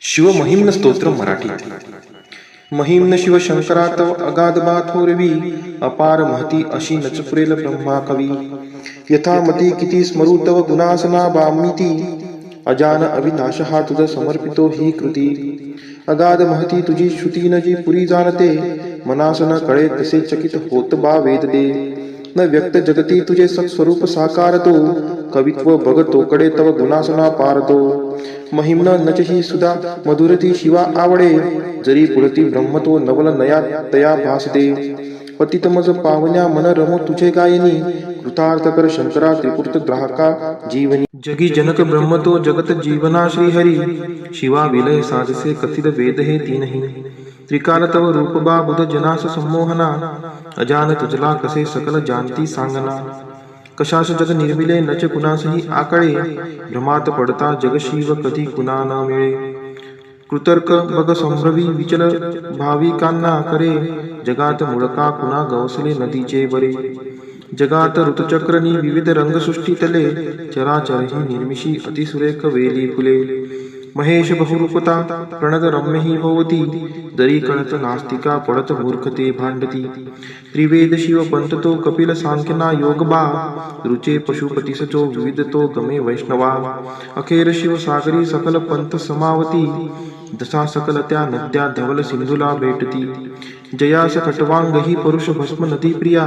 शिवमहिम्न स्तोत्र मराठीत. महिम्न शिवशंकरा तव अगाध बाथोरवी, अपार महती अशी नचपुरेल ब्रह्मा कवी. यथामती किती स्मरू तव गुणासना बामिती, अजान अविनाश हा तुझ समर्पितो ही कृती. अगाध महती तुझी श्रुती न जी पुरी जाणते, मनास न कळे तसे चकित होत बा वेद दे. न व्यक्त जगती तुझे सत्स्वरूप साकारतो, कवित्व बघ तोकडे तव गुणासना पारतो. महिम्न नचही सुधा मधुरती शिवा आवडे, जरी पुढती ब्रह्मतो नवल नया तया भासते. पतित मज पावन्या मन रमो तुझे गायनी, कृतार्थ कर शंकरा त्रिपुर्त ग्राहका जीवनी. जगी जनक ब्रह्मतो जगत जीवना श्रीहरी, शिवा विलय साधसे कथित वेद हे तीनही. त्रिकाल तव रूप बा बुध जनास संमोहना, अजान तुझला कसे सकल जानती सांगना. कशास जग निर्मिले नच कुणासही आकळे, भ्रमात पडता जग शिव कधी कुणा न मिळे. कृतर्क बग संभ्रवी विचल भाविकांना करे, जगात मुळका कुणा गवसले नदीचे बरे. जगात ऋतुचक्रनी विविध रंगसृष्टी तले, चराचरही निर्मिशी अतिसुरेख वेली फुले. महेश बहुरूपता प्रणद रम्य ही भोवती, दरी कळत नास्तिका पडत मूर्खते भांडती. त्रिवेद शिव पंथ तो कपिल सांख्यना योग बा, रुचे पशुपती सचो विविध तो गमे वैष्णवा. अखेर शिव सागरी सकल पंथ समावती, दसा सकल त्या नद्या धवल सिंधूला भेटती. जयास खटवांग ही परुष भस्म नदी प्रिया,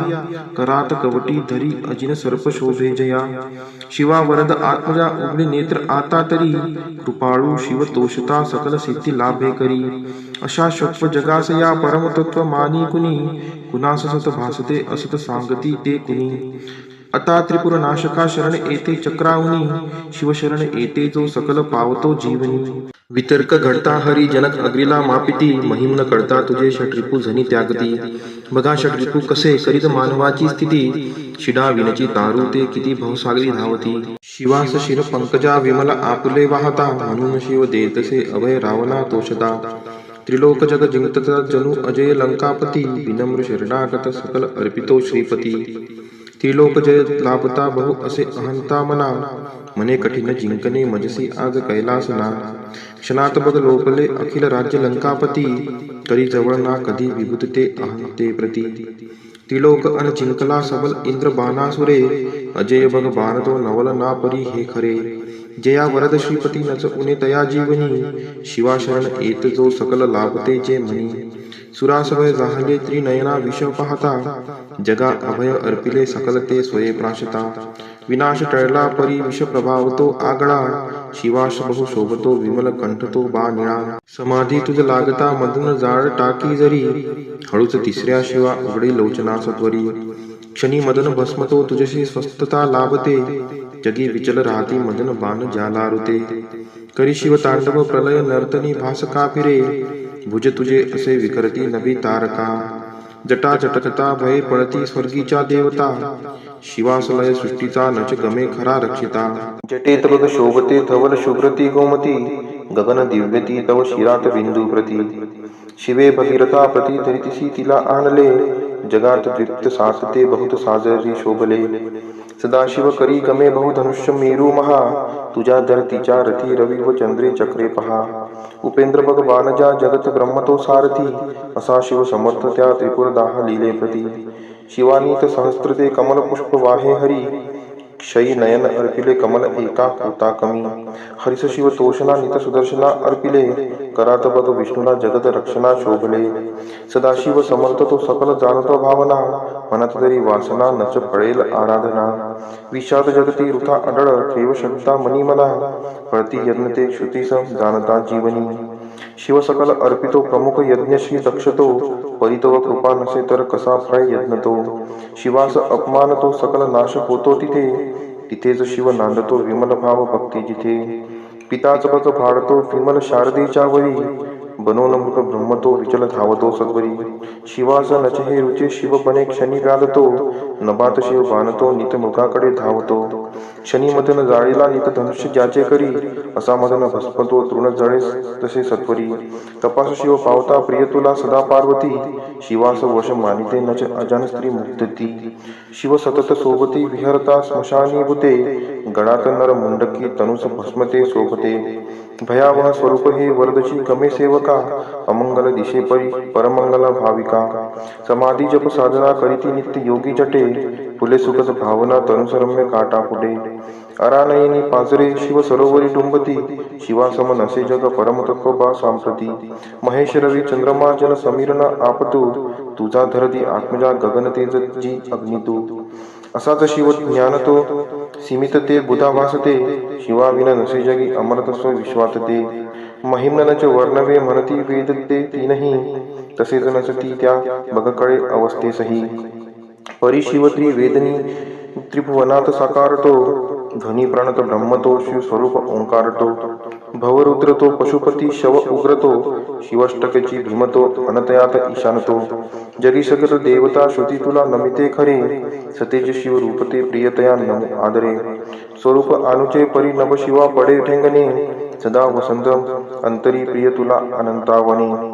करात कवटी धरी अजिन सर्प शोभे जया. शिवा वरद आत्मजा उघडे नेत्र आता तरी, कृपाळू शिव तोषता सकल सिद्धी लाभे करी. अशा शत्व जगास या परमतत्व मानी कुणी, कुणास सत भासते असत सांगती ते कुणी. आता त्रिपुर नाशका शरण येते चक्रावनी, शिवशरण येते जो सकल पावतो जीवनी. वितर्क घडता हरी जनक अग्रीला मापिती, महिम्न कळता तुझे षट्रिपू झनी त्यागती. बघा षट्रिपू कसे करीत मानवाची स्थिती, शिडा विनची तारू ते किती भवसागरी धावती. शिवास शिर पंकजा विमल आपुले वाहता, म्हणून शिव देतसे अभय रावणा तोषता. त्रिलोक जग जिंकता जणू अजय लंकापती, विनम्र शरणागत सकल अर्पितो श्रीपती. त्रिलोक जय लाभता बहु असे अहंता मना, मने कठीण जिंकणे मजसी आज कैलासना. क्षणात बघ लोपले अखिल राज्य लंकापती, करी जवळ ना कधी विभूतते अहंते प्रती. त्रिलोक अन जिंकला सबल इंद्र बाणासुरे, अजय बघ बाण तो नवल ना परी हे खरे. जया वरद श्रीपती नच उने तया जीवनी, शिवा शरण येत जो सकल लाभते जे म्हणी. सुरासवय जाहले त्रिनयना विष पाहता, जगा अभय अर्पिले सकल ते स्वये प्राशता. विनाश टळला परी विष प्रभावतो आगळा, शिवाश बहु शोभतो विमल कंठतो बा निळा. समाधी तुझ लागता मदन जाळ टाकी जरी, हळूच तिसऱ्या शिवा उघडे लोचना सत्वरी. क्षणी मदन भस्मतो तुझशी स्वस्थता लाभते, जगी विचल राहती मदन बाण ज्याला ऋते. करी शिव तांडव प्रलय नर्तनी भासका फिरे, भुज तुझे असे विकरती नभी तारका. जटा चटकता भये पळती स्वर्गीच्या देवता, शिवासलय सृष्टीचा नच गमे खरा रक्षिता. जटेत बघ शोभते धवल शुभ्रती गोमती, गगन दिव्यती तव शिरात बिंदू प्रती. शिवे भगीरथा प्रती धरितीसी तिला आणले, जगात द्विप्त सासते बहुत साजरी शोभले. सदाशिव करी गमे बहुधनुष्य मेरू महा, तुझ्या धरतीच्या रथी रवी व चंद्रे चक्रे पहा. उपेंद्र बघ बाणजा जगत ब्रह्मतो सारथी, असा शिव समर्थ त्या त्रिपुर दाह लीले प्रती. शिवानीत सहस्त्रते कमल पुष्प वाहे हरी, क्षयी नयन अर्पिले कमल एका होता कमी. हरिस शिव तोषणा नित सुदर्शना अर्पिले, करात बघ विष्णूला जगत रक्षणा शोभले. सदाशिव समर्थ तो सकल जाणतो भावना, मनात तरी वासना नच फळेल आराधना. विषाद जगती वृथा अडळ ठेव शब्दा मनी मना, फळती यज्ञ ते श्रुतीस जाणता जीवनी. शिव सकल अर्पितो प्रमुख यज्ञ श्री दक्षतो, परितव कृपा नसे तर कसा फळे यज्ञ तो. शिवास अपमान तो सकल नाश होतो तिथे, तिथेच शिव नांदतो विमल भाव भक्ती जिथे. पिताच बघ भाडतो विमल शारदेच्या वरी, बनोन मृग ब्रह्मतो विचल धावतो सद्वरी. शिवास नचहे रुचे शिव बने क्षणी व्याधतो, नभात शिव बाणतो नित मृगाकडे धावतो. क्षणी मदन जाळीला नित धनुष्य ज्याचे करी, असा मदन भस्मतो तृण जळे तसे सत्वरी. तपास शिव पावता प्रिय तुला सदा पार्वती, शिवास वश मानिते नच अजान स्त्री मुक्तती. शिव सतत सोबती विहरता स्मशानी भूते, गळात नर मुंडकी तनुस भस्मते शोभते. भयावह स्वरूप हे वरदची कमे सेवका, अमंगल दिशेपरी परमंगल भाविका. समाधी जप साधना करीती नित्य योगी जटे, फुले सुखद भावना तनुसरम्य काटा फुटे. अरानयनी पाजरे शिव सरोवरी टुंबती, शिवासम नसे जग परमतत्व बा सांप्रती. महेश रवी चंद्रमा जन समीरन आपतू, तुझा धरती आत्मजा गगन तेज जी अग्नितू. असाच शिव ज्ञान तो सीमित ते बुधा भासते, शिवाविन नसे जगी अमृतस्व विश्वात ते. महिम्नच वर्णवे म्हणती वेद ते तीनही, तसेच नसती त्या बगकळे अवस्थेसही. परिशिवत्री वेदनी त्रिभुवनात साकारतो, ध्वनी प्रणत ब्रह्मतो शिव स्वरूप ओंकारतो. भवरुद्र तो पशुपती शव उग्रतो, शिवष्टकची भीमतो अनतयात ईशानतो. जगी सकल देवता श्रुती तुला नमिते खरे, सतेज शिव रूपते प्रियतया नमो आदरे. स्वरूप अनुचे परी नभ शिवा पडे ठेंगणे, सदा वसंत अंतरी प्रिय तुला अनंतावने.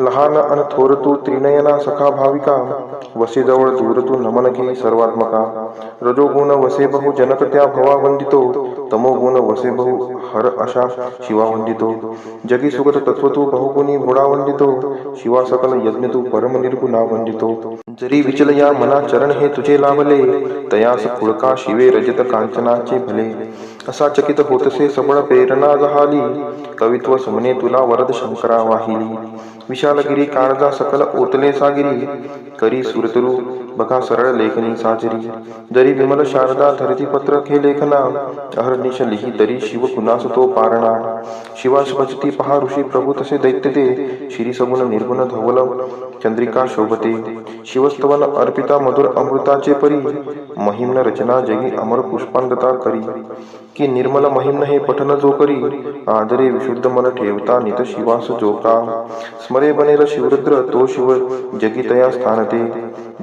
लहान अन थोर तू त्रिनयना सखा भाविका, वसे जवळ दूर तू नमन घे सर्वात्मका. रजोगुण वसे बहु जनक त्या भवा वंदितो, तमोगुण वसे बहु हर अशा शिवा वंदितो. जगी सुगत तत्व तू बहुगुणी गुणा वंदितो, शिवा सकल यज्ञ तू परम निर्गुणा वंदितो. जरी विचल या मना चरण हे तुझे लाभले, तयास खुळका शिवे रजत कांचनाचे भले. असा चकित होतसे सबळ प्रेरणा जहाली, कवित्व सुमने तुला वरद शंकरा वाहिली. विशालगिरी काळजा सकल ओतले सागिरी, करी सुरतरू बघा सरळ लेखनी साजरी. जरी विमल शारदा धरती पत्र खे लेखना, अहर्निश लिही तरी शिव कुणास तो पारणा. शिवास भजती पहा ऋषी प्रभू तसे दैत्य ते, श्री सगुण निर्गुण धवल चंद्रिका शोभते. शिवस्तवन अर्पिता मधुर अमृताचे परी, महिम्न रचना जगी अमर पुष्पांगता करी. की निर्मल महिम्न हे पठन जो करी, आदरे विशुद्ध मन ठेवता नित शिवास जो का. स्मरे बनेल शिवरुद्र तो शिव जगी तया स्थानते,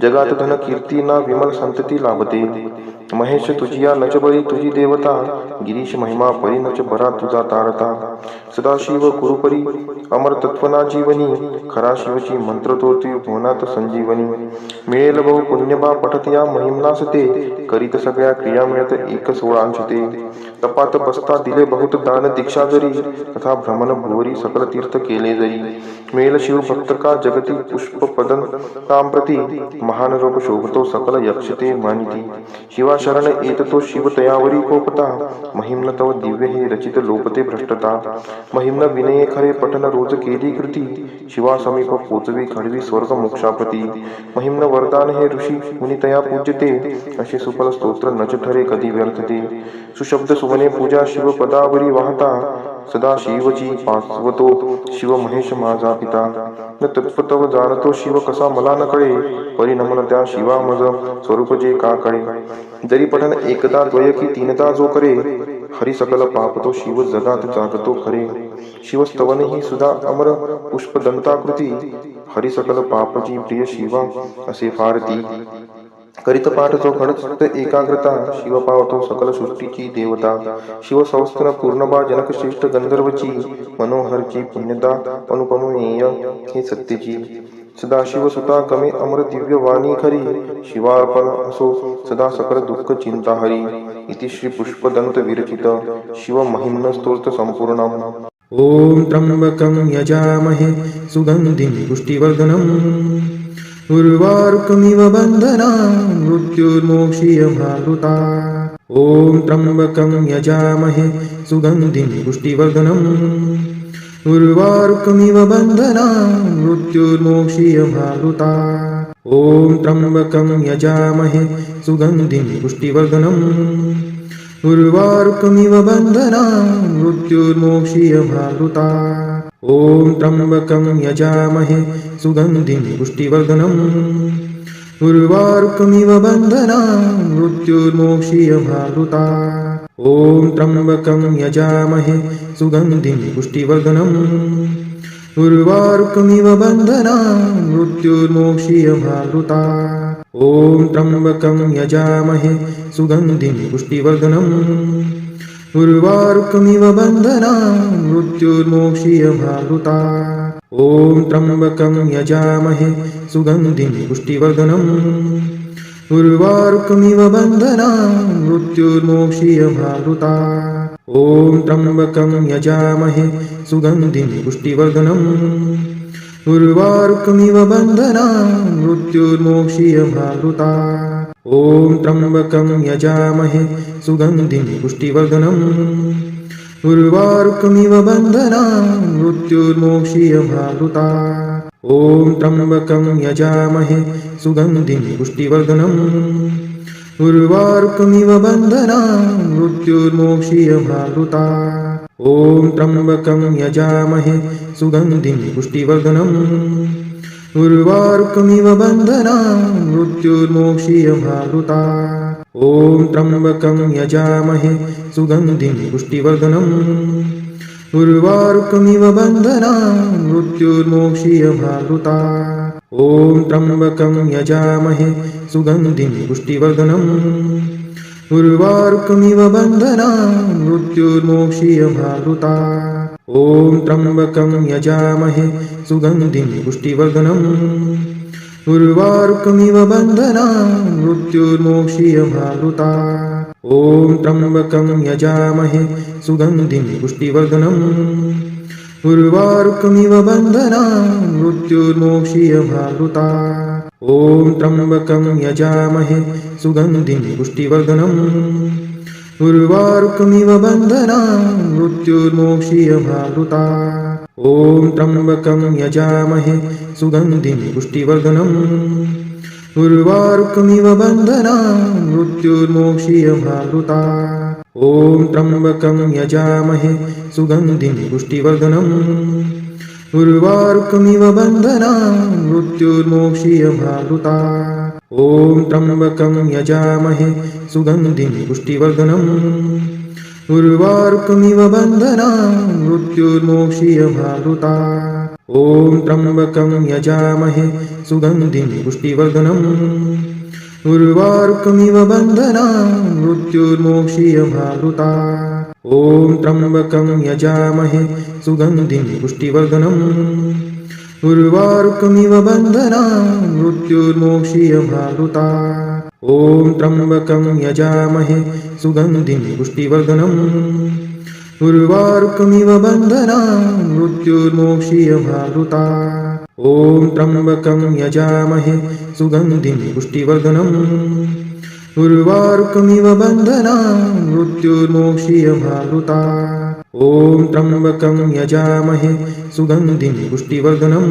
जगात धन कीर्ती ना विमल संतती लाभते. महेश तुझिया नच बळी तुझी देवता, गिरीश महिमा परी नच बरा तुझा तारता. सदाशिव कुरुपरी अमर तत्वना जीवनी, खरा शिवची मंत्र तो भुवनात संजीवनी. मिळेल बहु पुण्यबा पठत या महिमनास ते, करीत सगळ्या क्रिया मिळत एक सोळांश ते. तपात बसता दिले बहुत दान दीक्षा जरी, तथा भ्रमण भुवरी सकल तीर्थ केले जरी. मिळेल शिव भक्त का जगती पुष्प पदन तांप्रती, महान रूप शोभतो सकल यक्ष ते मानिती. शिवा शरण येत तो शिव तयावरी कोपता, महिम्न तव दिव्य हे रचित लोपते भ्रष्टता. महिम्न विनये खरे पठन रोज केली कृती, शिवा समीप पोचवी खडवी स्वर्ग मोक्षाप्रती. महिम्न वरदान हे ऋषी मुनी तया पूज्यते, असे सुफल स्तोत्र नच ठरे कधी व्यर्थते. सुशब्द सुमने पूजा शिव पदावरी वाहता, सदा शिवची पाचवतो शिव महेश माझा पिता. न तत्वतव जाणतो शिव कसा मला न कळे, परिणमन त्या शिवा मज स्वरूप जे का कळे. जरी पठन एकदा द्वय की तीनदा जो करे, हरी सकल पाप तो शिव जगात जागतो खरे. शिवस्तवन ही सुधा अमर पुष्प दंताकृती, हरी सकल पापची प्रिय शिवा असे फारती. करीत पाठ जो घडत एकाग्रता, शिव पावतो सकल सृष्टीची देवता. शिव संस्थन पूर्णबा जनक श्रेष्ठ गंधर्वची, मनोहरची पुण्यदा अनुपमेय हे सत्यची. सदाशिव सुता गमे अमर दिव्य वाणी खरी, शिवार्पण असो सदा सकल दुःख चिंता हरी. इति श्री पुष्पदंत विरचित शिव महिम्न स्तोत्र संपूर्णम्. ओम त्र्यंबकं यजामहे सुगंधिं पुष्टिवर्धनम्, उर्वारुकमिव बन्धनान् मृत्युर्मोक्षीयमामृतात्. ओम त्र्यंबकं यजामहे सुगंधिं पुष्टिवर्धनम्, उर्वारुकमिव बन्धनान् मृत्युर्मोक्षीयमामृतात्. ओम त्र्यंबकं यजामहे सुगंधिं पुष्टिवर्धनम्, उर्वारुकमिव बन्धनान् मृत्युर्मोक्षीयमामृतात्. ओम त्र्यंबकं यजामहे सुगंधिं पुष्टिवर्धनम्, उर्वारुकमिव बन्धनान् मृत्युर्मोक्षीयमामृतात्. ओम त्र्यंबकं यजामहे सुगंधिं पुष्टिवर्धनम्, उर्वारुकमिव बन्धनान् मृत्युर्मोक्षीयमामृतात्. ओम त्र्यंबकं यजामहे सुगंधिं पुष्टिवर्धनम्, उर्वारुकमिव बन्धनान् मृत्युर्मोक्षीयमामृतात्. ओम त्र्यंबकं यजामहे सुगंधिं पुष्टिवर्धनम्, उर्वारुकमिव बन्धनान् मृत्युर्मोक्षीयमामृतात्. ॐ त्र्यम्बकं यजामहे सुगन्धिं पुष्टिवर्धनम् उर्वारुकमिव बन्धनान् मृत्युर्मोक्षीयमामृता ॐ त्र्यम्बकं यजामहे सुगन्धिं पुष्टिवर्धनम् उर्वारुकमिव बन्धनान् मृत्युर्मोक्षीयमामृता ॐ त्र्यम्बकं यजामहे सुगन्धिं पुष्टिवर्धनम् उर्वारुकमिव बन्धनान् मृत्युर्मोक्षीयमामृता ॐ त्र्यम्बकं यजामहे सुगन्धिं पुष्टिवर्धनम् उर्वारुकमिव बन्धनान् मृत्युर्मोक्षीयमामृता ॐ त्र्यम्बकं यजामहे सुगन्धिं पुष्टिवर्धनम् उर्वारुकमिव बन्धनान् मृत्युर्मोक्षीयमामृता ॐ त्र्यम्बकं यजामहे सुगन्धिं पुष्टिवर्धनम् उर्वारुकमिव बन्धनान् मृत्युर्मोक्षीयमामृता ॐ त्र्यम्बकं यजामहे सुगन्धिं पुष्टिवर्धनम् उर्वारुकमिव बन्धनान् मृत्युर्मोक्षीयमामृता ॐ त्र्यम्बकं यजामहे सुगन्धिं पुष्टिवर्धनम् उर्वारुकमिव बन्धनान् मृत्युर्मोक्षीयमामृता ॐ त्र्यम्बकं यजामहे सुगन्धिं पुष्टिवर्धनम् उर्वारुकमिव बन्धनान् मृत्युर्मोक्षीयमामृता ॐ त्र्यम्बकं यजामहे सुगन्धिं पुष्टिवर्धनम् उर्वारुकमिव बन्धनान् मृत्युर्मोक्षीयमामृता ॐ त्र्यम्बकं यजामहे सुगन्धिं पुष्टिवर्धनम् उर्वारुकमिव बन्धनान् मृत्युर्मोक्षीयमामृता ॐ त्र्यम्बकं यजामहे सुगन्धिं पुष्टिवर्धनम् उर्वारुकमिव बन्धनान् मृत्युर्मोक्षीयमामृता ॐ त्र्यम्बकं यजामहे सुगन्धिं पुष्टिवर्धनम् उर्वारुकमिव बन्धनान् मृत्युर्मोक्षीयमामृता ॐ त्र्यम्बकं यजामहे सुगन्धिं पुष्टिवर्धनम् उर्वारुकमिव बन्धनान् मृत्युर्मोक्षीयमामृता ॐ त्र्यम्बकं यजामहे सुगन्धिं पुष्टिवर्धनम् उर्वारुकमिव बन्धनान् मृत्युर्मोक्षीयमामृता ॐ त्र्यम्बकं यजामहे सुगन्धिं पुष्टिवर्धनम् उर्वारुकमिव बन्धनान् मृत्युर्मोक्षीयमामृता ॐ त्र्यम्बकं यजामहे सुगन्धिं पुष्टिवर्धनम्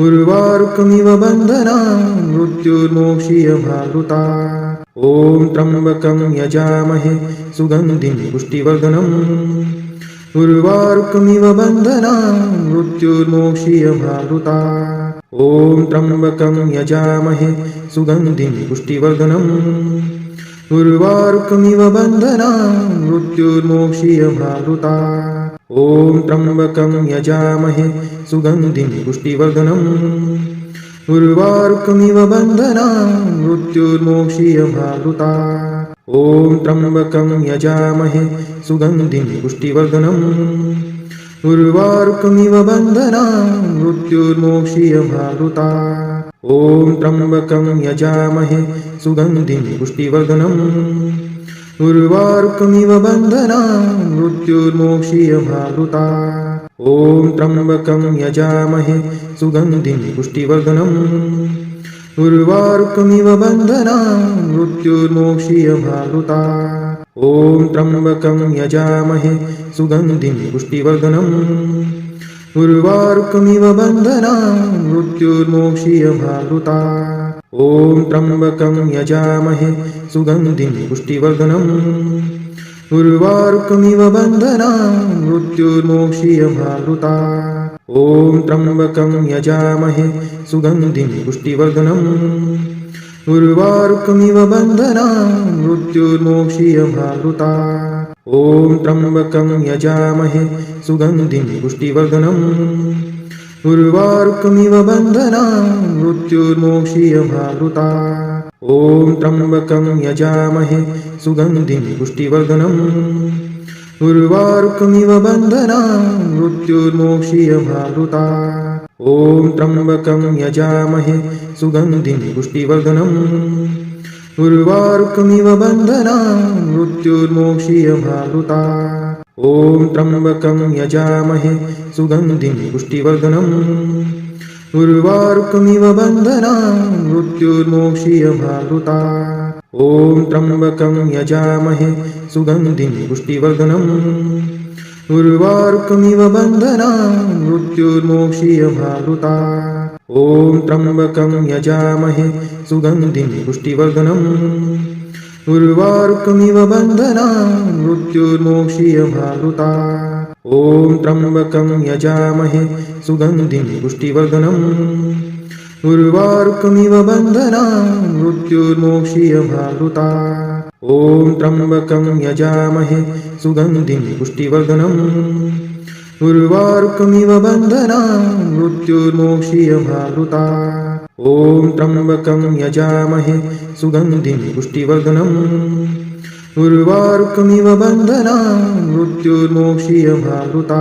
उर्वारुकमिव बन्धनान् मृत्युर्मोक्षीयमामृता ॐ त्र्यम्बकं यजामहे सुगन्धिं पुष्टिवर्धनम् उर्वारुकमिव बन्धनान् मृत्युर्मोक्षीयमामृता ॐ त्र्यम्बकं यजामहे सुगन्धिं पुष्टिवर्धनम् उर्वारुकमिव बन्धनान् मृत्युर्मोक्षीयमामृता ॐ त्र्यम्बकं यजामहे सुगन्धिं पुष्टिवर्धनम् उर्वारुकमिव बन्धनान् मृत्युर्मोक्षीयमामृता ॐ त्र्यम्बकं यजामहे सुगन्धिं पुष्टिवर्धनम् उर्वारुकमिव बन्धनान् मृत्युर्मोक्षीयमामृता ॐ त्र्यम्बकं यजामहे सुगन्धिं पुष्टिवर्धनम् उर्वारुकमिव बन्धनान् मृत्युर्मोक्षीयमामृता ॐ त्र्यम्बकं यजामहे सुगन्धिं पुष्टिवर्धनम् उर्वारुकमिव बन्धनान् मृत्युर्मोक्षीयमामृता ॐ त्र्यम्बकं यजामहे सुगन्धिं पुष्टिवर्धनम् उर्वारुकमिव बन्धनान् मृत्युर्मोक्षीयमामृता ॐ त्र्यम्बकं यजामहे सुगन्धिं पुष्टिवर्धनम् उर्वारुकमिव बन्धनान् मृत्युर्मोक्षीयमामृता ॐ त्र्यम्बकं यजामहे सुगन्धिं पुष्टिवर्धनम् उर्वारुकमिव बन्धनान् मृत्युर्मोक्षीयमामृता ॐ त्र्यम्बकं यजामहे सुगन्धिं पुष्टिवर्धनम् उर्वारुकमिव बन्धनान् मृत्युर्मोक्षीयमामृता ॐ त्र्यम्बकं यजामहे सुगन्धिं पुष्टिवर्धनम् उर्वारुकमिव बन्धनान् मृत्युर्मोक्षीयमामृता ॐ त्र्यम्बकं यजामहे सुगन्धिं पुष्टिवर्धनम् उर्वारुकमिव बन्धनान् मृत्युर्मोक्षीयमावृता ॐ त्र्यम्बकं यजामहे सुगन्धिं पुष्टिवर्धनम् उर्वारुकमिव बन्धनान् मृत्युर्मोक्षीयमावृता ॐ त्र्यम्बकं यजामहे सुगन्धिं पुष्टिवर्धनम् उर्वारुकमिव बन्धनान् मृत्युर्मोक्षीयमावृता ॐ त्र्यम्बकं यजामहे सुगन्धिं पुष्टिवर्धनम् उर्वारुकमिव बन्धनान् मृत्युर्मोक्षीयमावृता ॐ त्र्यम्बकं यजामहे सुगन्धिं पुष्टिवर्धनम् उर्वारुकमिव बन्धनान् मृत्युर्मोक्षीयमावृता ॐ त्र्यम्बकं यजामहे सुगन्धिं पुष्टिवर्धनम् उर्वारुकमिव बन्धनान् मृत्युर्मोक्षीयमावृता ॐ त्र्यम्बकं यजामहे सुगन्धिं पुष्टिवर्धनम् उर्वारुकमिव बन्धनान् मृत्युर्मोक्षीयमावृता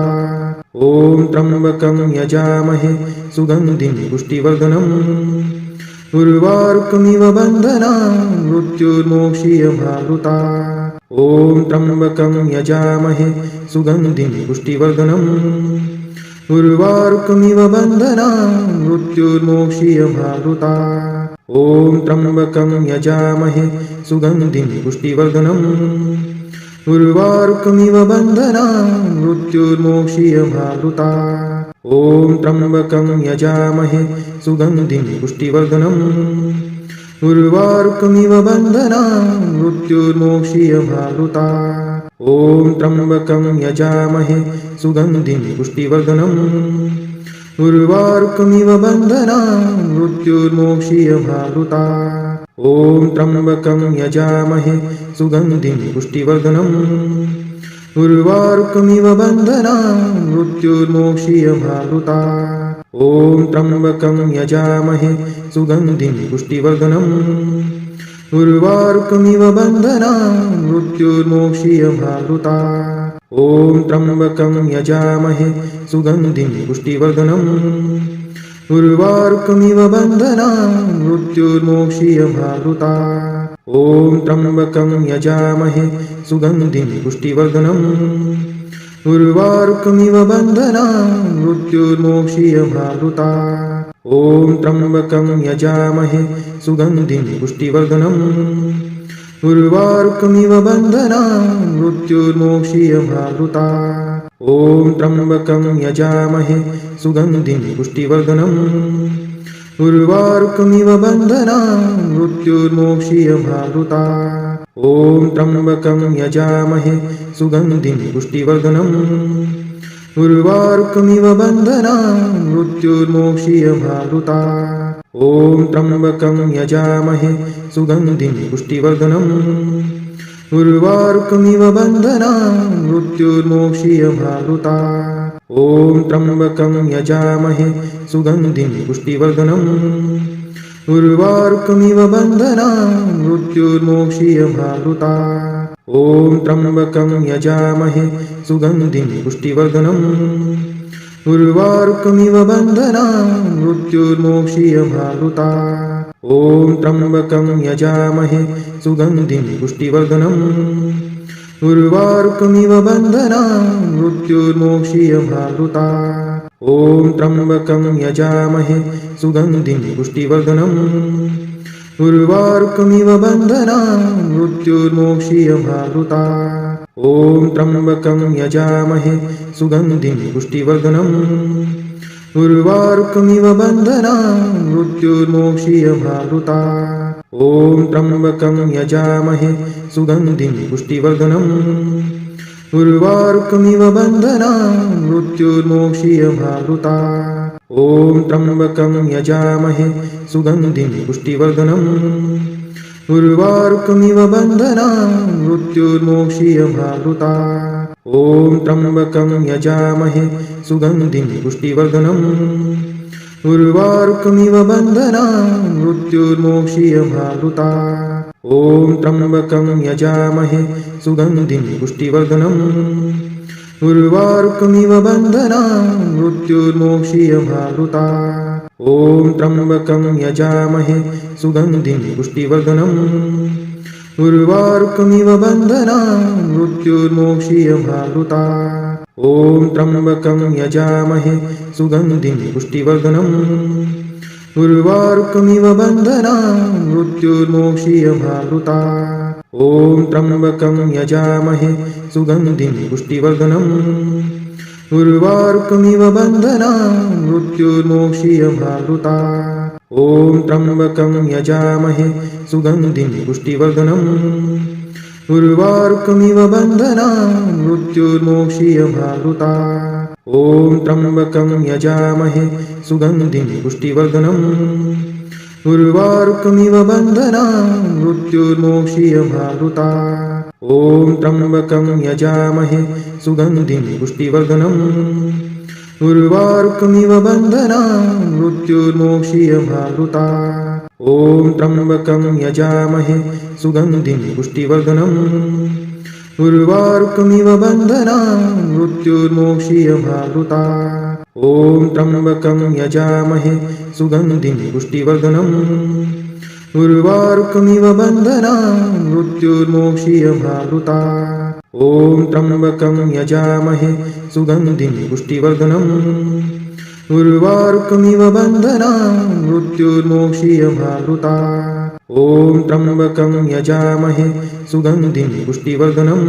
ॐ त्र्यम्बकं यजामहे सुगन्धिं पुष्टिवर्धनम् उर्वारुकमिव बन्धनान् मृत्युर्मोक्षीयमावृता ॐ त्र्यम्बकं यजामहे सुगन्धिं पुष्टिवर्धनम् उर्वारुकमिव बन्धनान् मृत्युर्मोक्षीयमावृता ॐ त्र्यम्बकं यजामहे सुगन्धिं पुष्टिवर्धनम् उर्वारुकमिव बन्धनान् मृत्युर्मोक्षीयमावृता ॐ त्र्यम्बकं यजामहे सुगन्धिं पुष्टिवर्धनम् उर्वारुकमिव बन्धनान् मृत्युर्मोक्षीयमावृता ॐ त्र्यम्बकं यजामहे सुगन्धिं पुष्टिवर्धनम् उर्वारुकमिव बन्धनान् मृत्युर्मोक्षीयमावृता ॐ त्र्यम्बकं यजामहे सुगन्धिं पुष्टिवर्धनम् उर्वारुकमिव बन्धनान् मृत्युर्मोक्षीयमावृता ॐ त्र्यम्बकं यजामहे सुगन्धिं पुष्टिवर्धनम् उर्वारुकमिव बन्धनान् मृत्युर्मोक्षीयमावृता ॐ त्र्यम्बकं यजामहे सुगन्धिं पुष्टिवर्धनम् उर्वारुकमिव बन्धनान् मृत्युर्मोक्षीयमावृता ॐ त्र्यम्बकं यजामहे सुगन्धिं पुष्टिवर्धनम् उर्वारुकमिव बन्धनान् मृत्युर्मोक्षीयमावृता ॐ त्र्यम्बकं यजामहे सुगन्धिं पुष्टिवर्धनम् उर्वारुकमिव बन्धनान् मृत्युर्मोक्षीयमावृता ॐ त्र्यम्बकं यजामहे सुगन्धिं पुष्टिवर्धनम् उर्वारुकमिव बन्धनान् मृत्युर्मोक्षीयमावृता ॐ त्र्यम्बकं यजामहे सुगन्धिं पुष्टिवर्धनम् उर्वारुकमिव बन्धनान् मृत्युर्मोक्षीयमावृता ॐ त्र्यम्बकं यजामहे सुगन्धिं पुष्टिवर्धनम् उर्वारुकमिव बन्धनान् मृत्युर्मोक्षीयमावृता ॐ त्र्यम्बकं यजामहे सुगन्धिं पुष्टिवर्धनम् उर्वारुकमिव बन्धनान् मृत्युर्मोक्षीयमावृता ॐ त्र्यम्बकं यजामहे सुगन्धिं पुष्टिवर्धनम् उर्वारुकमिव बन्धनान् मृत्युर्मोक्षीयमावृता ॐ त्र्यम्बकं यजामहे सुगन्धिं पुष्टिवर्धनम् उर्वारुकमिव बन्धनान् मृत्युर्मोक्षीयमावृता ॐ त्र्यम्बकं यजामहे सुगन्धिं पुष्टिवर्धनम् उर्वारुकमिव बन्धनान् मृत्युर्मोक्षीयमावृता ॐ त्र्यम्बकं यजामहे सुगन्धिं पुष्टिवर्धनम् उर्वारुकमिव बन्धनान् मृत्युर्मोक्षीयमावृता ॐ त्र्यम्बकं यजामहे सुगन्धिं पुष्टिवर्धनम् उर्वारुकमिव बन्धनान् मृत्युर्मोक्षीयमावृता ॐ त्र्यम्बकं यजामहे सुगन्धिं पुष्टिवर्धनम् उर्वारुकमिव बन्धनान् मृत्युर्मोक्षीयमावृता ॐ त्र्यम्बकं यजामहे सुगन्धिं पुष्टिवर्धनम् उर्वारुकमिव बन्धनान् मृत्युर्मोक्षीयमावृता ॐ त्र्यम्बकं यजामहे सुगन्धिं पुष्टिवर्धनम् उर्वारुकमिव बन्धनान् मृत्युर्मोक्षीयमावृता ॐ त्र्यम्बकं यजामहे सुगन्धिं पुष्टिवर्धनम् उर्वारुकमिव बन्धनान् मृत्युर्मोक्षीयमामृतात् ॐ त्र्यम्बकं यजामहे सुगन्धिं पुष्टिवर्धनम् उर्वारुकमिव बन्धनान् मृत्युर्मोक्षीयमामृतात् ॐ त्र्यम्बकं यजामहे सुगन्धिं पुष्टिवर्धनम् उर्वारुकमिव बन्धनान् मृत्युर्मोक्षीयमामृतात् ॐ त्र्यम्बकं यजामहे सुगन्धिं पुष्टिवर्धनम् उर्वारुकमिव बन्धनान् मृत्युर्मोक्षीयमामृतात् ॐ त्र्यम्बकं यजामहे सुगन्धिं पुष्टिवर्धनम् उर्वारुकमिव बन्धनान् मृत्युर्मोक्षीयमामृतात् ॐ त्र्यम्बकं यजामहे सुगन्धिं पुष्टिवर्धनम् उर्वारुकमिव बन्धनान् मृत्युर्मोक्षीयमामृतात् ॐ त्र्यम्बकं यजामहे सुगन्धिं पुष्टिवर्धनम् उर्वारुकमिव बन्धनान् मृत्युर्मोक्षीयमामृतात् ॐ त्र्यम्बकं यजामहे सुगन्धिं पुष्टिवर्धनम् उर्वारुकमिव बन्धनान् मृत्युर्मोक्षीयमामृतात् ॐ त्र्यम्बकं यजामहे सुगन्धिं पुष्टिवर्धनम् उर्वारुकमिव बन्धनान् मृत्युर्मोक्षीयमामृतात् ॐ त्र्यम्बकं यजामहे सुगन्धिं पुष्टिवर्धनम्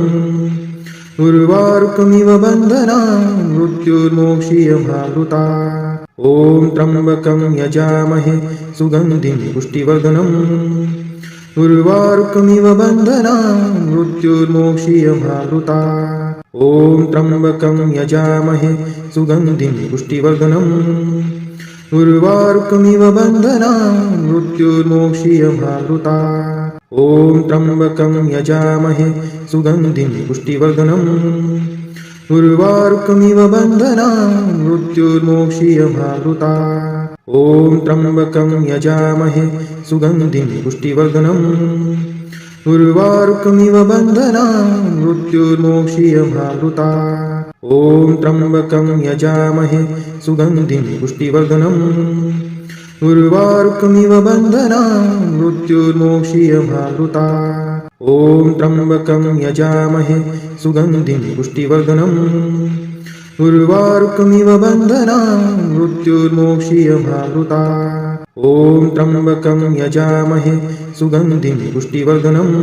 उर्वारुकमिव बन्धनान् मृत्युर्मोक्षीयमामृतात् ॐ त्र्यम्बकं यजामहे सुगन्धिं पुष्टिवर्धनम् उर्वारुकमिव बन्धनान् मृत्युर्मोक्षीयमामृतात् ॐ त्र्यम्बकं यजामहे सुगन्धिं पुष्टिवर्धनम् उर्वारुकमिव बन्धनान् मृत्युर्मोक्षीयमामृतात् ॐ त्र्यम्बकं यजामहे सुगन्धिं पुष्टिवर्धनम् उर्वारुकमिव बन्धनान् मृत्युर्मोक्षीयमामृतात् ॐ त्र्यम्बकं यजामहे सुगन्धिं पुष्टिवर्धनम् उर्वारुकमिव बन्धनान् मृत्युर्मोक्षीयमामृतात् ॐ त्र्यम्बकं यजामहे सुगन्धिं पुष्टिवर्धनम् उर्वारुकमिव बन्धनान् मृत्युर्मोक्षीयमामृतात् ॐ त्र्यम्बकं यजामहे सुगन्धिं पुष्टिवर्धनम् उर्वारुकमिव बन्धनान् मृत्युर्मोक्षीयमामृतात् ॐ त्र्यम्बकं यजामहे सुगन्धिं पुष्टिवर्धनम्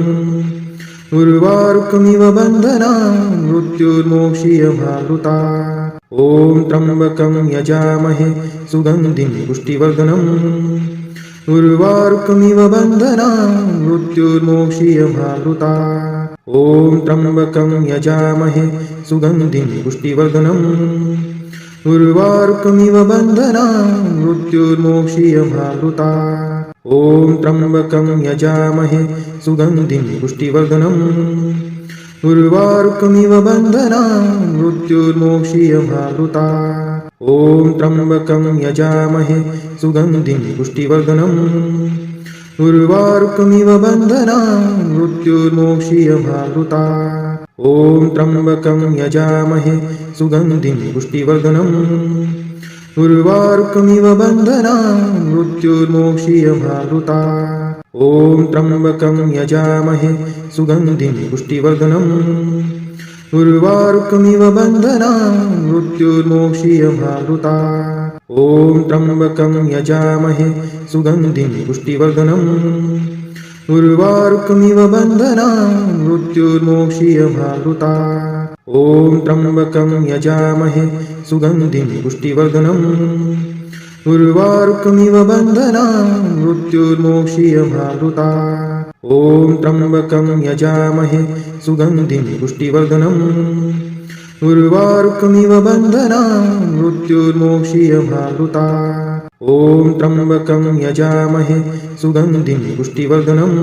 उर्वारुकमिव बन्धनान् मृत्युर्मोक्षीयमामृतात् ॐ त्र्यम्बकं यजामहे सुगन्धिं पुष्टिवर्धनम् उर्वारुकमिव बन्धनान् मृत्युर्मोक्षीयमामृतात् ॐ त्र्यम्बकं यजामहे सुगन्धिं पुष्टिवर्धनम् उर्वारुकमिव बन्धनान् मृत्युर्मोक्षीयमामृतात् ॐ त्र्यम्बकं यजामहे सुगन्धिं पुष्टिवर्धनम् उर्वारुकमिव बन्धनान् मृत्युर्मोक्षीयमामृतात् ॐ त्र्यम्बकं यजामहे सुगन्धिं पुष्टिवर्धनम् उर्वारुकमिव बन्धनान् मृत्युर्मोक्षीयमामृतात् ॐ त्र्यम्बकं यजामहे सुगन्धिं पुष्टिवर्धनम् उर्वारुकमिव बन्धनान् मृत्युर्मोक्षीयमामृतात् ॐ त्र्यम्बकं यजामहे सुगन्धिं पुष्टिवर्धनम् उर्वारुकमिव बन्धनान् मृत्युर्मोक्षीयमामृतात् ॐ त्र्यम्बकं यजामहे सुगन्धिं पुष्टिवर्धनम् उर्वारुकमिव बन्धनान् मृत्युर्मोक्षीयमामृतात् ॐ त्र्यम्बकं यजामहे सुगन्धिं पुष्टिवर्धनम् उर्वारुकमिव बन्धनान् मृत्युर्मोक्षीयमामृतात् ॐ त्र्यम्बकं यजामहे सुगन्धिं पुष्टिवर्धनम् उर्वारुकमिव बन्धनान् मृत्युर्मोक्षीयमामृतात् ॐ त्र्यम्बकं यजामहे सुगन्धिं पुष्टिवर्धनम्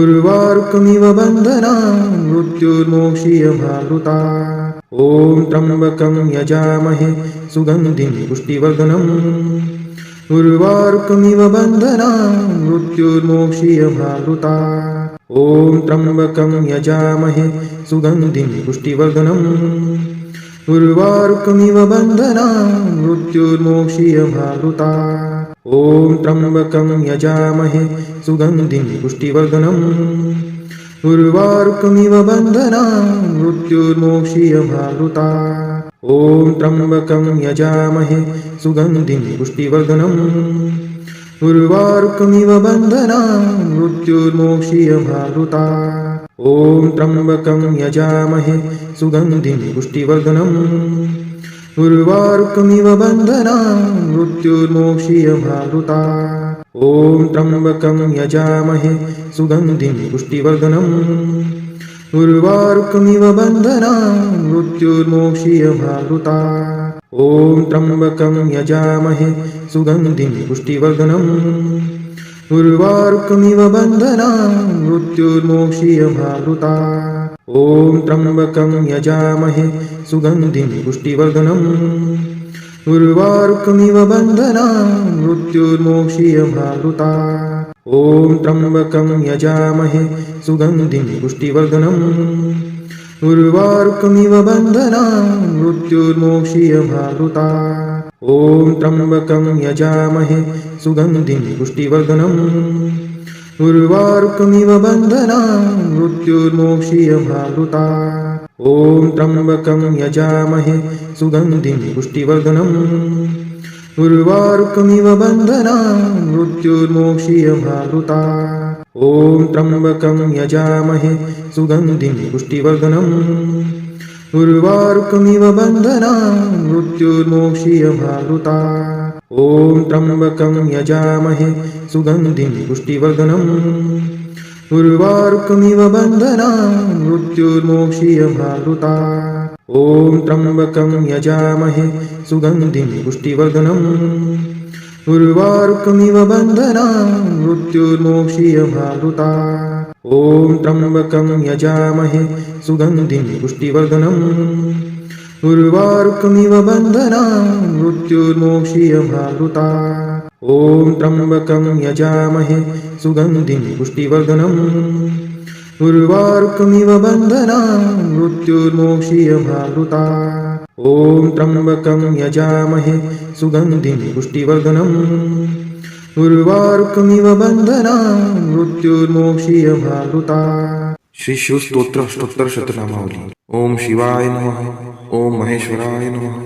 उर्वारुकमिव बन्धनान् मृत्युर्मोक्षीयमामृतात् ॐ त्र्यम्बकं यजामहे सुगन्धिं पुष्टिवर्धनम् उर्वारुकमिव बन्धनान् मृत्युर्मोक्षीयमामृतात् ॐ त्र्यम्बकं यजामहे सुगन्धिं पुष्टिवर्धनम् उर्वारुकमिव बन्धनान् मृत्युर्मोक्षीयमावृता ॐ त्र्यम्बकं यजामहे सुगन्धिं पुष्टिवर्धनम् उर्वारुकमिव बन्धनान् मृत्युर्मोक्षीयमावृता ॐ त्र्यम्बकं यजामहे सुगन्धिं पुष्टिवर्धनम् उर्वारुकमिव बन्धनान् मृत्युर्मोक्षीयमावृता ॐ त्र्यम्बकं यजामहे सुगन्धिं पुष्टिवर्धनम् उर्वारुकमिव बन्धनान् मृत्युर्मोक्षीयमावृता ॐ त्र्यम्बकं यजामहे सुगन्धिं पुष्टिवर्धनम् उर्वारुकमिव बन्धनान् मृत्युर्मोक्षीयमावृता ॐ त्र्यम्बकं यजामहे सुगन्धिं पुष्टिवर्धनम् उर्वारुकमिव बन्धनान् मृत्युर्मोक्षीयमावृता ॐ त्र्यम्बकं यजामहे सुगन्धिं पुष्टिवर्धनम् उर्वारुकमिव बन्धनान् मृत्युर्मोक्षीयमावृता ॐ त्र्यम्बकं यजामहे सुगन्धिं पुष्टिवर्धनम् उर्वारुकमिव बन्धनान् मृत्युर्मोक्षीयमावृता ॐ त्र्यम्बकं यजामहे सुगन्धिं पुष्टिवर्धनम् उर्वारुकमिव बन्धनान् मृत्युर्मोक्षीयमावृता ॐ त्र्यम्बकं यजामहे सुगन्धिं पुष्टिवर्धनम् उर्वारुकमिव बन्धनान् मृत्युर्मोक्षीयमावृता ॐ त्र्यम्बकं यजामहे सुगन्धिं पुष्टिवर्धनम् उर्वारुकमिव बन्धनान् मृत्युर्मोक्षीयमावृता ॐ त्र्यम्बकं यजामहे सुगन्धिं पुष्टिवर्धनम् उर्वारुकमिव बन्धनान् मृत्युर्मोक्षीयमावृता ॐ त्र्यम्बकं यजामहे सुगन्धिं पुष्टिवर्धनम् उर्वारुकमिव बन्धनान् मृत्युर्मोक्षीयमावृता ॐ त्र्यम्बकं यजामहे सुगन्धिं पुष्टिवर्धनम् उर्वारुकमिव बन्धनान् मृत्युर्मोक्षीयमावृता ॐ त्र्यम्बकं यजामहे सुगन्धिं पुष्टिवर्धनम् उर्वारुकमिव बन्धनान् मृत्युर्मोक्षीयमावृता ॐ त्र्यम्बकं यजामहे सुगन्धिं पुष्टिवर्धनम् उर्वारुकमिव बन्धनान् मृत्युर्मोक्षीयमावृता श्री शिवस्तोत्र स्तोत्र शतनामावली। ओम शिवाय नमः। ओम महेश्वराय नमः।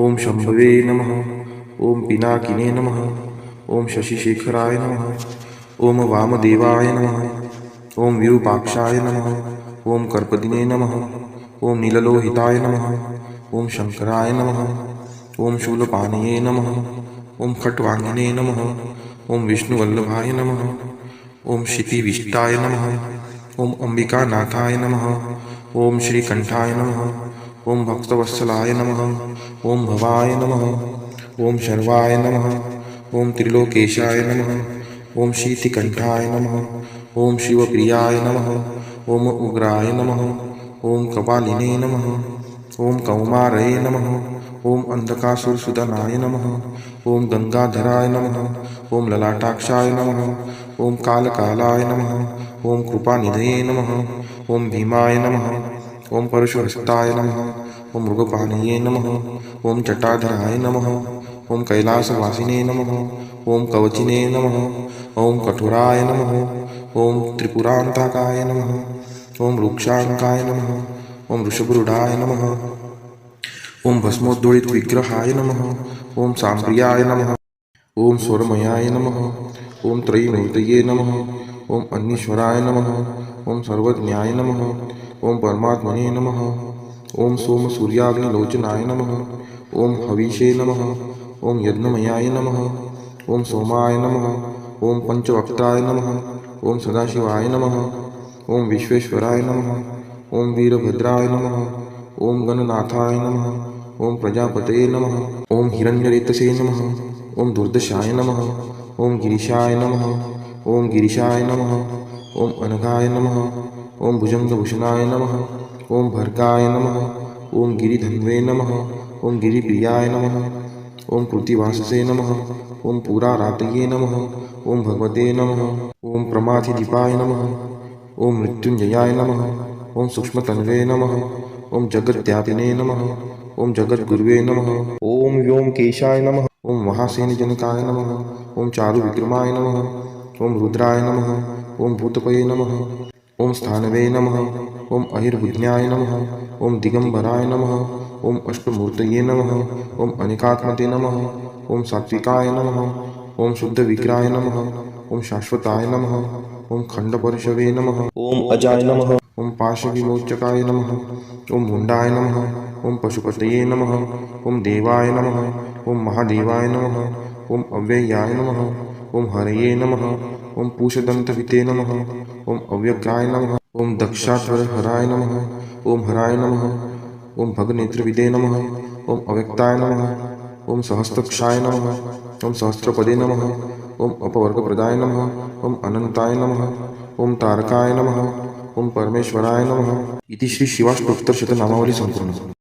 ओम शंभवे नमः। ओम पिनाकिने नमः। ओम शशिशेखराय नमः। ओम वामदेवाय नमः। ओम विरूपाक्षाय नमः। ओम कर्पदिने नमः। ओम नीललोहिताय नमः। ओम शंकराय नमः। ओम शूलपाणये नमः। ओम खट्वांगिने नमः। ओम विष्णुवल्लभाय नमः। ओम क्षितिविष्टाय नमः। ओम अंबिकानाथाय नमः। ओम श्रीकंठाय नमः। ओम भक्तवत्सलाय नमः। ओम भवाय नमः। ओम शर्वाय नमः। ओम त्रिलोकेशाय नमः। ओम शीतिकंठाय नमः। ओम शिवप्रियाय नमः। ओम उग्राय नमः। ओम कपालिने नमः। ओम कौमारये नमः। ओम अंधकासुरसुदनाय नमः। ओम गंगाधराय नमः। ओम ललाटाक्षाय नमः। ओम कालकालाय नमः। ओम कृपानिधये नमः। ओम भीमाय नमः। ओम परशुहस्ताय नमः। ओम मृगपाणये नमः। ओम जटाधराय नमः। ओम कैलासवासिने नमः। ओम कवचिने नमः। ओम कठोराय नमः। ओम त्रिपुरांतकाय नमः। ओम वृक्षांकाय नमः। ओम वृषभरूढाय नमः। ओम भस्मोद्दोलित विग्रहाय नमः। ओम सांप्रियाय नमः। ओम स्वरमयाय नमः। ओम त्रयीमूर्तये नमः। ओम अन्नीश्वराय नमः। ओम सर्वज्ञाय नमः। ओम परमात्मने नमः। ओम सोम सूर्याग्निलोचनाय नमः। ओम हविषे नमः। ओम यज्ञमयाय नमः। ओम सोमाय नमः। ओम पंचवक्त्राय नमः। ओम सदाशिवाय नमः। ओम विश्वेश्वराय नमः। ओम वीरभद्राय नमः। ओम गणनाथाय नमः। ओम प्रजापतये नमः। ओम हिरण्यरेतसे नमः। ओम दुर्दशाय नमः। ओम गिरीशाय नमः। ओम गिरीशाय नमः। ओम अनघाय नमः। ओम भुजंगभूषणाय नमः। ओम भर्गाय नमः। ओम गिरिधन्वे नमः। ओम गिरिप्रियाय नमः। ओम कृतिवाससे नमः। ओम पुरारातये नमः। ओम भगवते नमः। ओम प्रमाथिदीपाय नमः। ओम मृत्युंजयाय नमः। ओम सूक्ष्मतन्वे नमः। ओम जगद्व्यापिने नमः। ओम जगद्गुरुवे नमः। ओम व्योमकेशाय नमः। ओम महासेनजनकाय नमः। ओम चारुविक्रमाय नमः। ओम रुद्राय नमः। ओम भूतपये नमः। ओम स्थानवे नमः। ओम अहिर्बुज्ञाय नमः। ओम दिगंबराय नमः। ओम अष्टमूर्तये नमः। ओम अनिकात्मते नमः। ओम सात्विकाय नमः। ओम शुद्धविग्रहाय नमः। ओम शाश्वताय नमः। ओम खंडपरशवे नमः। ओम अजाय नमः। ओम पाशविमोचकाय नमः। ओम मुंडाय नमः। ओम पशुपतये नमः। ओम देवाय नमः। ओम महादेवाय नमः। ओम अव्ययाय नमः। ओम हरये नमः। ओम पूषदन्तविते नमः। ओम अव्यग्राय नमः। ओम दक्षाध्वरहराय नमः। ओम हराय नमः। ओम भगनेत्रविदे नमः। ओम अव्यक्ताय नमः। ओम सहस्त्रक्षाय नमः। ओम सहस्रपदे नमः। ओम अपवर्गप्रदाय नमः। ओम अनंताय नमः। ओम तारकाय नमः। ओम परमेश्वराय नमः। इति श्री शिवाष्टोत्तरशतनामावली संपूर्ण।